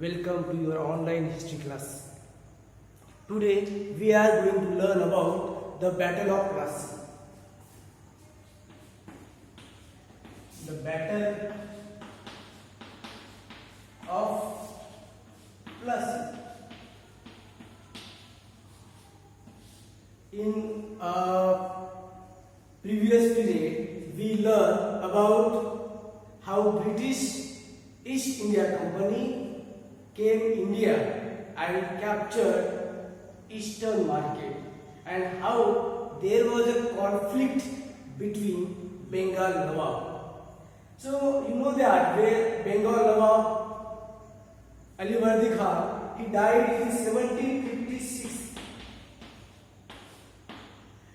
Welcome to your online history class. Today we are going to learn about the Battle of Plassey. The Battle of Plassey. In previous period, we learned about how British East India Company came India and captured eastern market, and how there was a conflict between Bengal Nawab. So you know that where Bengal Nawab Alivardi Khan, he died in 1756.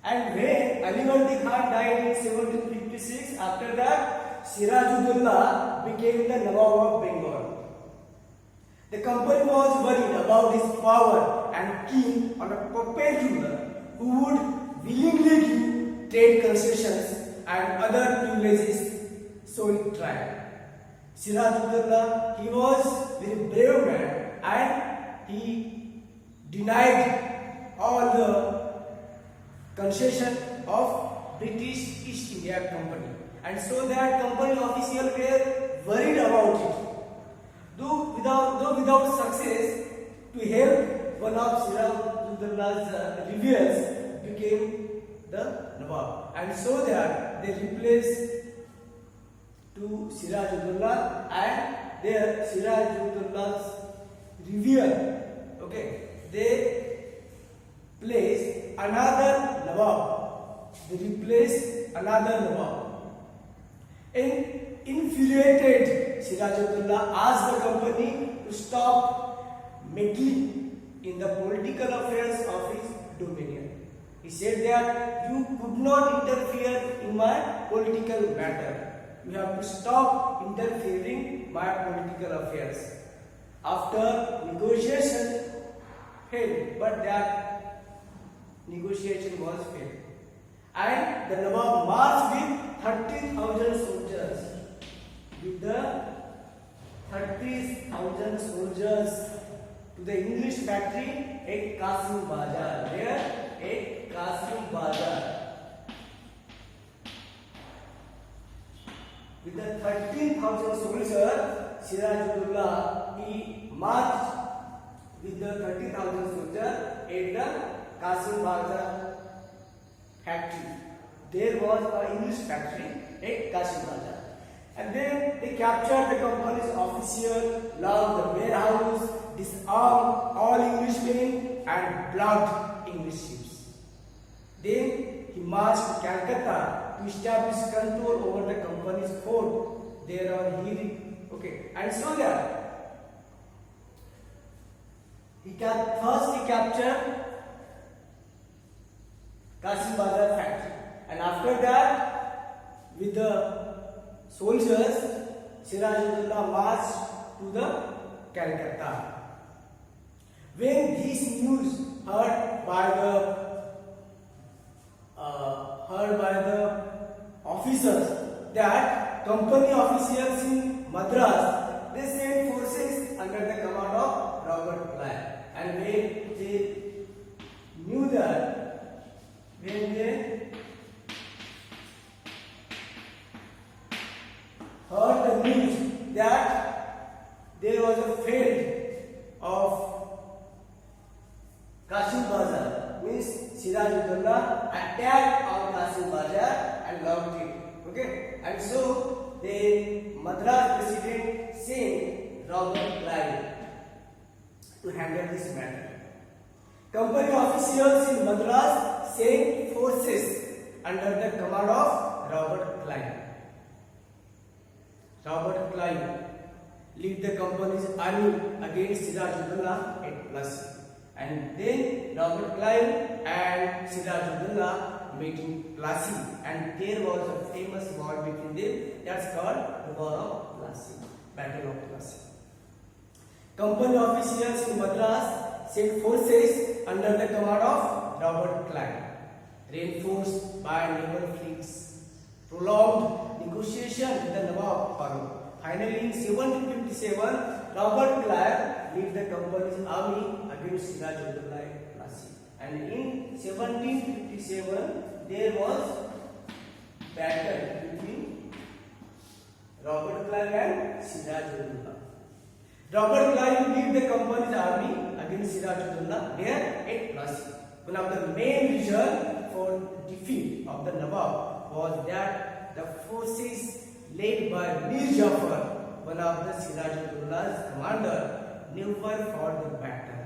And when Alivardi Khan died in 1756, after that Sirajuddaula became the Nawab of Bengal. The company was worried about his power and keen on a puppet ruler who would willingly give trade concessions and other privileges, so it tried. Sirajuddaula, he was a very brave man and he denied all the concession of British East India Company, and so that company officials were worried about it. Though without success, to help one of Sirajuddola's rebels became the Nawab, and so that they replaced to Sirajuddaula, and their Sirajuddola's rebel, they placed another Nawab. They replaced another Nawab. And infuriated, Sirajuddaula asked the company to stop meddling in the political affairs of his dominion. He said that you could not interfere in my political matter. You have to stop interfering in my political affairs. After negotiation failed, but that negotiation was failed, and the Nawab marched with 30,000 soldiers. With the 30,000 soldiers to the English factory at Kasim Bazar. Where? At Kasim Bazar. With the 13,000 soldiers, Sirajuddaula, he marched with the 30,000 soldiers at the Kasim Bazar factory. There was an English factory at Kasim Bazar. And then they captured the company's official, locked the warehouse, disarmed all Englishmen, and blocked English ships. Then he marched to Calcutta to establish control over the company's fort there on Hiri. And so that first he captured Kasim Bazar factory, and after that, with the soldiers, Sirajuddaula marched to the Calcutta. When this news heard by the officers, that company officials in Madras, they sent forces under the command of Robert Clive. And when they knew that, when they heard the news that there was a field of Kasim Bazar, means Sirajuddaula attacked on Kasim Bazar and locked it. And so the Madras president sent Robert Clive to handle this matter. Company officials in Madras sent forces under the command of Robert Clive. Robert Clive led the company's army against Sirajuddaula at Plassey. And then Robert Clive and Sirajuddaula met in Plassey, and there was a famous war between them. That's called the War of Plassey, Battle of Plassey. Company officials in Madras sent forces under the command of Robert Clive, reinforced by naval fleets. Prolonged negotiation with the Nawab Farooq. Finally, in 1757, Robert Clive led the company's army against Sirajuddaula at Plassey. And in 1757, there was battle between Robert Clive and Sirajuddaula. Robert Clive led the company's army against Sirajuddaula there at Plassey. One of the main reasons for defeat of the Nawab was that the forces led by Mir Jafar, one of the Sirajuddaula's commander, never fought the battle.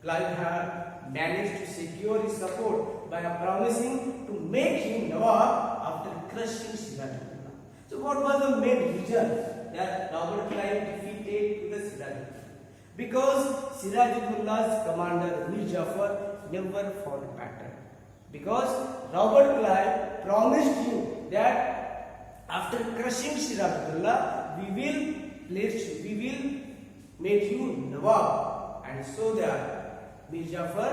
Clive had managed to secure his support by promising to make him Nawab after crushing Sirajuddaula. So what was the main reason that Robert Clive defeated the Sirajuddaula? Because Sirajuddaulla's commander Mir Jafar never fought battle. Because Robert Clive promised him that after crushing Sirajuddaula, we will make you Nawab. And so that Mir Jafar,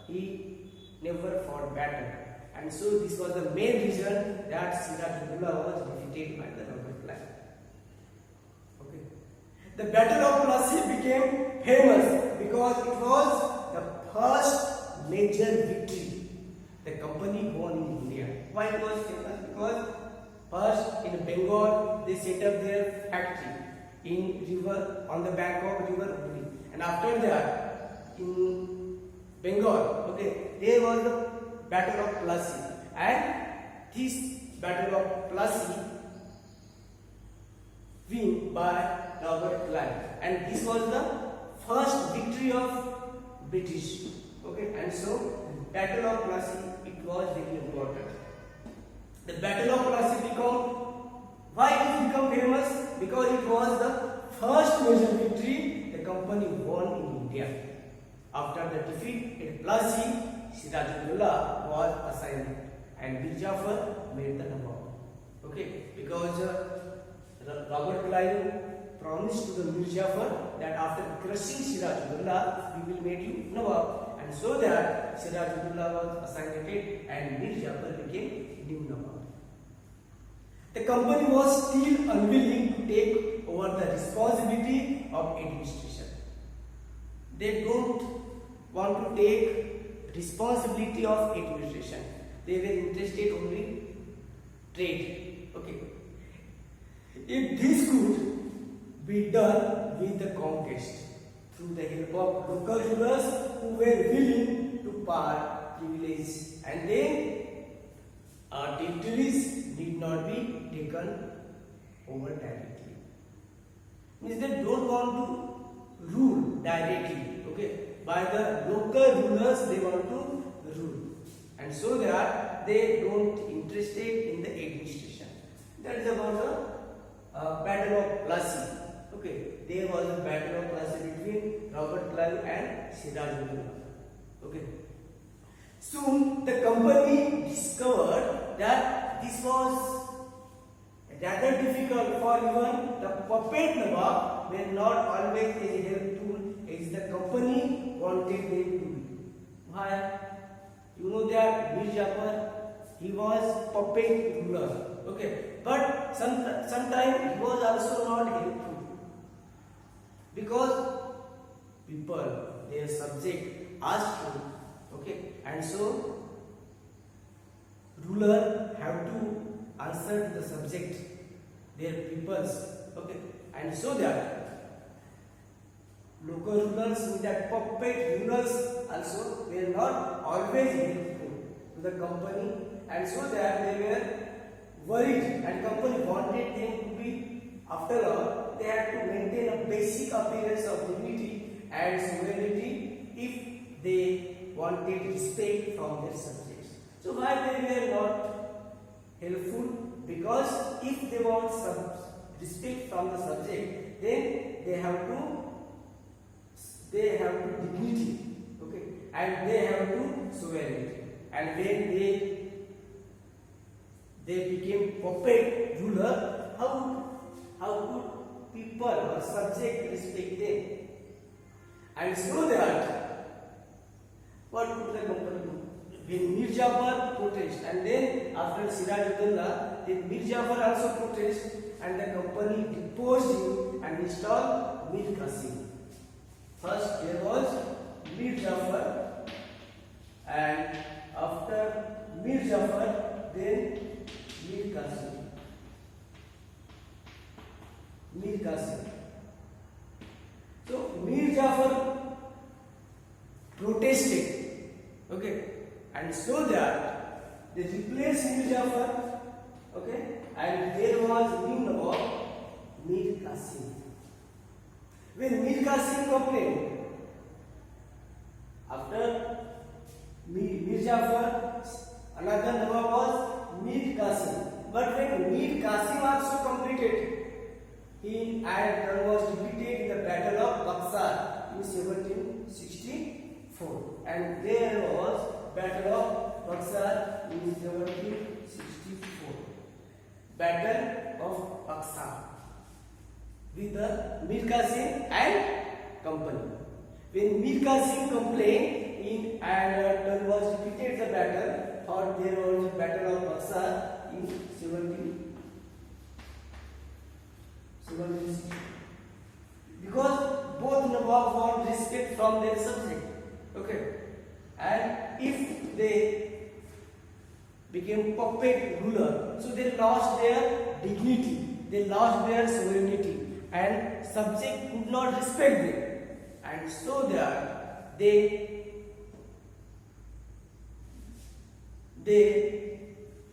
he never fought battle. And so this was the main reason that Sirajuddaula was defeated by the Robert Clive. Okay. The Battle of Plassey became famous because it was the first major victory the company won in India. Why it was famous? Because first in Bengal they set up their factory in river, on the bank of river Hooghly. And after that in Bengal, okay, there was the Battle of Plassey. And this Battle of Plassey won by Robert Clive. And this was the first victory of British. Okay, and so Battle of Plassey, it was very important. The Battle of Plassey why it became famous? Because it was the first major victory the company won in India. After the defeat at Plassey, Sirajuddaula was assigned and Mir Jafar made the Nawab. Okay, because Robert Clive promised to the Mir Jafar that after crushing Sirajuddaula, we will make you Nawab. And so that Sirajuddaula was assigned and Mir Jafar became new Nawab. The company was still unwilling to take over the responsibility of administration. They don't want to take responsibility of administration. They were interested only trade. Okay. If this could be done with the conquest through the help of local rulers who were willing to part privilege, and then our territories need not be taken over directly. Means they don't want to rule directly. Okay, by the local rulers they want to rule, and so that they don't interested in the administration. That is about the Battle of Plassey. Okay, there was a Battle of Plassey between Robert Clive and Sirajuddaula. Okay. Soon the company discovered that this was rather difficult for even the puppet Nawab were not always a help tool as the company wanted them to be. Why? You know that Mir Jafar, he was puppet ruler. Okay, but sometimes he was also not helpful because people, their subject asked him. Okay, and so ruler have to answer to the subject, their peoples. Okay, and so that local rulers, with that puppet rulers also were not always helpful to the company, and so that they were worried, and company wanted them to be, after all, they had to maintain a basic appearance of dignity and sovereignty if they wanted respect from their subjects. So why they were not helpful? Because if they want some respect from the subject, then they have to dignity, okay, and they have to sovereignty. And when they became puppet ruler, how could people or subject respect them? And so that what could the company do? when Mir Jafar protest, and then after Sirajuddaulah, then Mir Jafar also protest, and the company deposed him and installed Mir Qasim. First there was Mir Jafar, and after Mir Jafar, then Mir Qasim. Mir Qasim. So Mir Jafar protested, okay, and so that they replaced Mir Jafar, okay, and there was new Nawab Mir Qasim. When Mir Qasim complained, after Mir Jafar, another Nawab was Mir Qasim. But when Mir Qasim also completed, he and was defeated in the Battle of Buxar in 1764, and there was Battle of Buxar in 1764. Battle of Buxar with the Mir Qasim and company. When Mir Qasim complained and was defeated the battle, thought there was a Battle of Buxar in 1760. Because both Nawab want respect from their subject, okay, and if they became puppet ruler, so they lost their dignity, they lost their sovereignty, and subject could not respect them, and so that they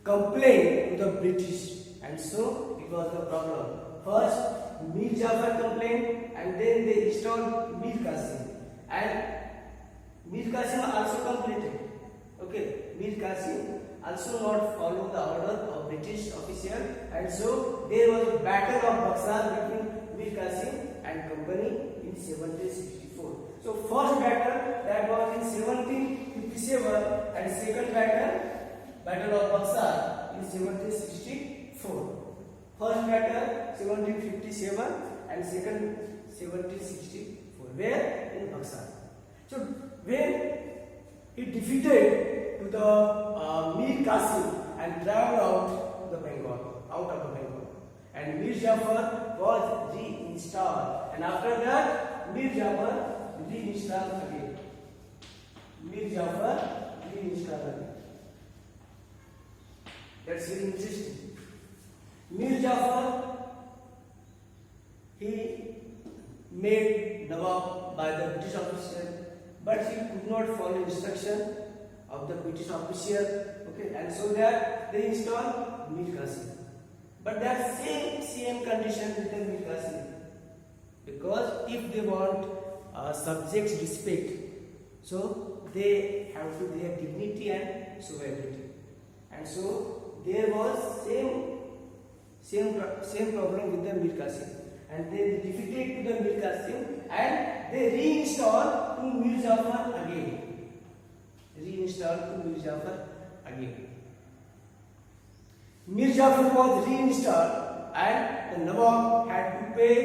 complained to the British, and so it was the problem. First, Mir Jafar complained, and then they installed Mir Qasim, and Mir Qasim also completed. Okay, Mir Qasim also not follow the order of British official, and so there was a battle of Buxar between Mir Qasim and company in 1764. So first battle that was in 1757, and second battle of Buxar in 1764. First battle 1757 and second 1764. Where? In Buxar. So when he defeated to the Mir Qasim and traveled out of the Bengal, and Mir Jafar was reinstalled, and after that Mir Jafar reinstalled again. Mir Jafar reinstalled again. That's very interesting. Mir Jafar, he made Nawab by the British officer, but he could not follow instruction of the British officer, okay, and so that they installed Mir Qasim. But that same condition with the Mir Qasim, because if they want subjects respect, so they have to their dignity and sovereignty, and so there was same problem with the Mir Qasim, and they defeated to the Mir Qasim, and they reinstalled to Mir Jafar again. Mir Jafar was reinstalled, and the Nawab had to pay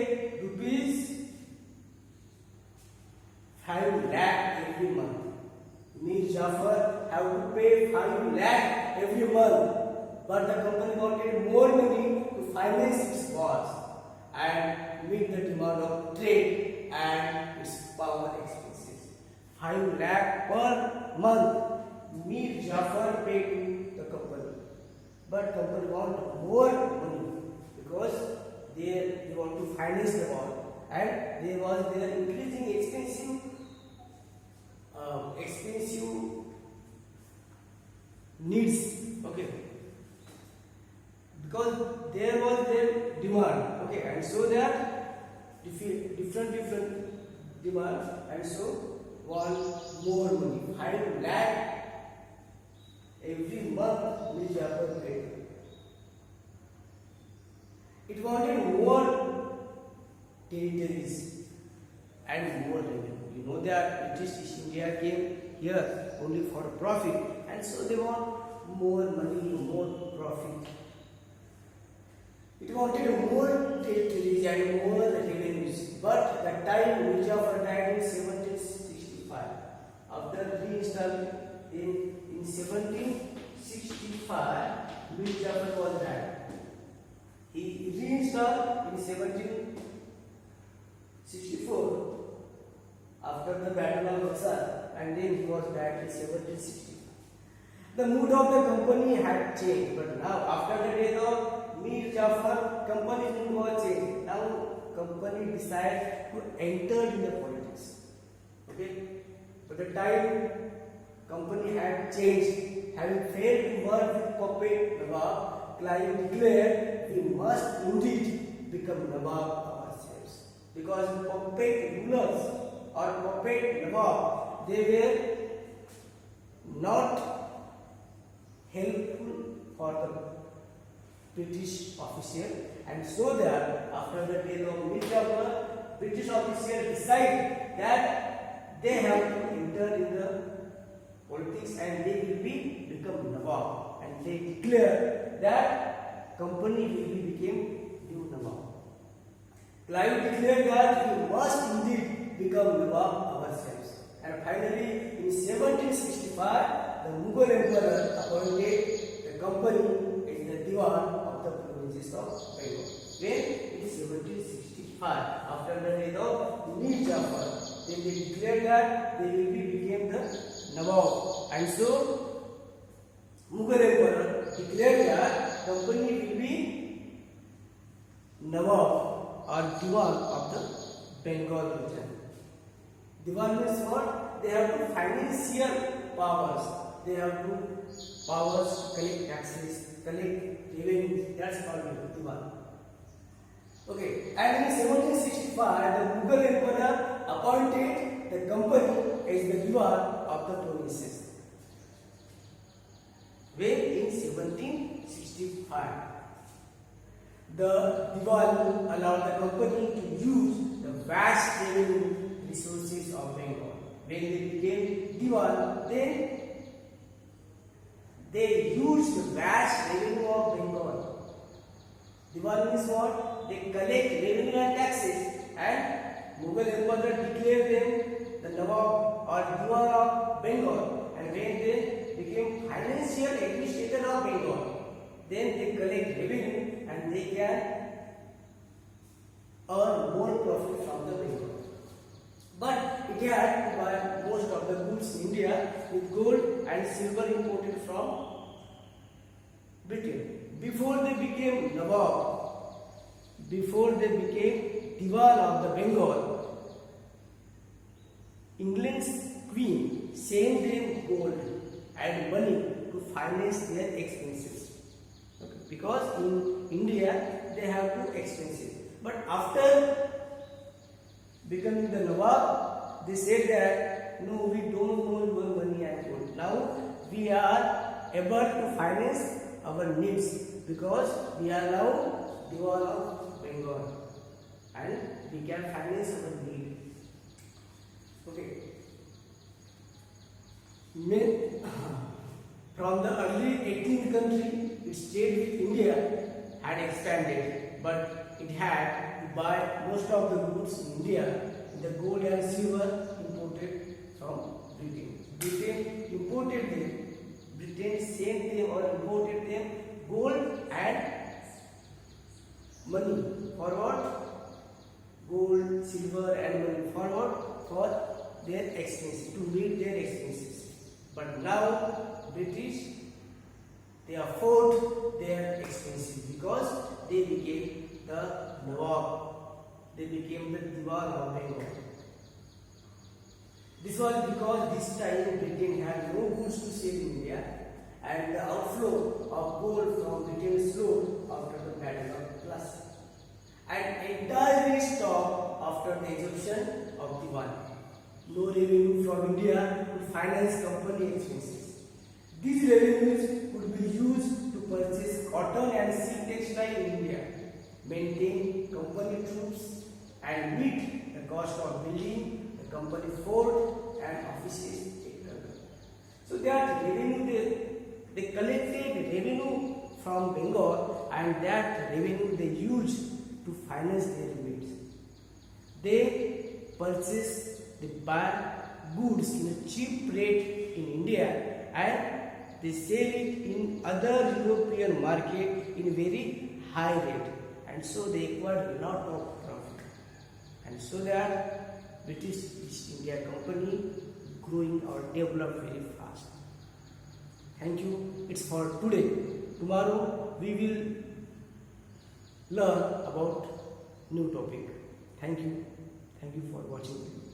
rupees 5 lakh every month. Mir Jafar had to pay 5 lakh every month, but the company wanted more money to finance its wars and meet the demand of trade and its power expenses. 5 lakh per month Mir Jafar paid to the company, but company want more money because they want to finance the war, and there was their increasing expensive needs, okay, because there was their demand, okay, and so that different demands, and so want more money. 5 lakh every month Mir Jafar paid. It wanted more territories and more revenue. You know that British East India came here only for profit, and so they want more money, more profit. It wanted more territories and more revenues, but that time Mir Jafar died in 1765. After reinstalling in in 1765, Mir Jafar was died. He reinstalled in 1764 after the Battle of Buxar, and then he was died in 1760. The mood of the company had changed, but now after the death of Mir Jafar, company's mood was changed. Now company decided to enter in the politics. Okay, but the time company had changed, having failed to work with puppet Nawab, Clive declared we must indeed become Nawab ourselves, because puppet rulers or puppet Nawab, they were not helpful for the British official, and so that after the death of Mir Jafar, British official decided that they have to enter in the politics and they will become Nawab, and they declare that company will become new Nawab. Clive declared that we must indeed become Nawab ourselves, and finally in 1765 the Mughal emperor appointed the company as the Diwan of the provinces of Bengal. When in 1765, after the death of Mir Jafar, then they declared that they will became the Nawab, and so Mughal emperor declared that company will be Nawab or Diwan of the Bengal region. Diwan means what? They have to financial powers. They have to powers to collect taxes, collect revenues. That's called Diwan. Okay, and in 1765, the Mughal emperor appointed the company as the Diwan of the provinces. When in 1765, the Diwan allowed the company to use the vast revenue resources of Bengal. When they became Diwan, then they used the vast revenue of Bengal. Diwan means what? They collect revenue and taxes, and Mughal emperor declared them the Nawab or Diwan of Bengal, and when they became financial administrator of Bengal, then they collect revenue and they can earn more profit from the Bengal. But it had to buy most of the goods in India with gold and silver imported from Britain. Before they became Nawab, before they became Diwan of the Bengal, England's Queen sent them gold and money to finance their expenses. Okay. Because in India they have two expenses. But after becoming the Nawab, they said that no, we don't know your money and gold. Now we are able to finance our needs because we are now Diwan of Bengal and we can finance our need. Okay. From the early 18th century, its trade with India had expanded, but it had to buy most of the goods in India, the gold and silver imported from Britain. Britain imported them. Britain sent them or imported them gold and money. For what? Gold, silver and money. For what? For their expenses, to meet their expenses. But now British, they afford their expenses because they became the Nawab. They became the Diwan of Bengal. This was because this time Britain had no goods to sell in India, and the outflow of gold from Britain slowed after the Battle of Plassey, and entirely stopped after the exhaustion of Diwan. No revenue from India would finance company expenses. These revenues would be used to purchase cotton and silk textile in India, maintain company troops, and meet the cost of building the company fort and offices. So that revenue, they collected revenue from Bengal, and that revenue they used to finance their needs. They purchased, they buy goods in a cheap rate in India and they sell it in other European market in very high rate, and so they acquired a lot of profit, and so that British East India Company growing or developed very fast. Thank you. It's for today. Tomorrow we will learn about new topic. Thank you. Thank you for watching.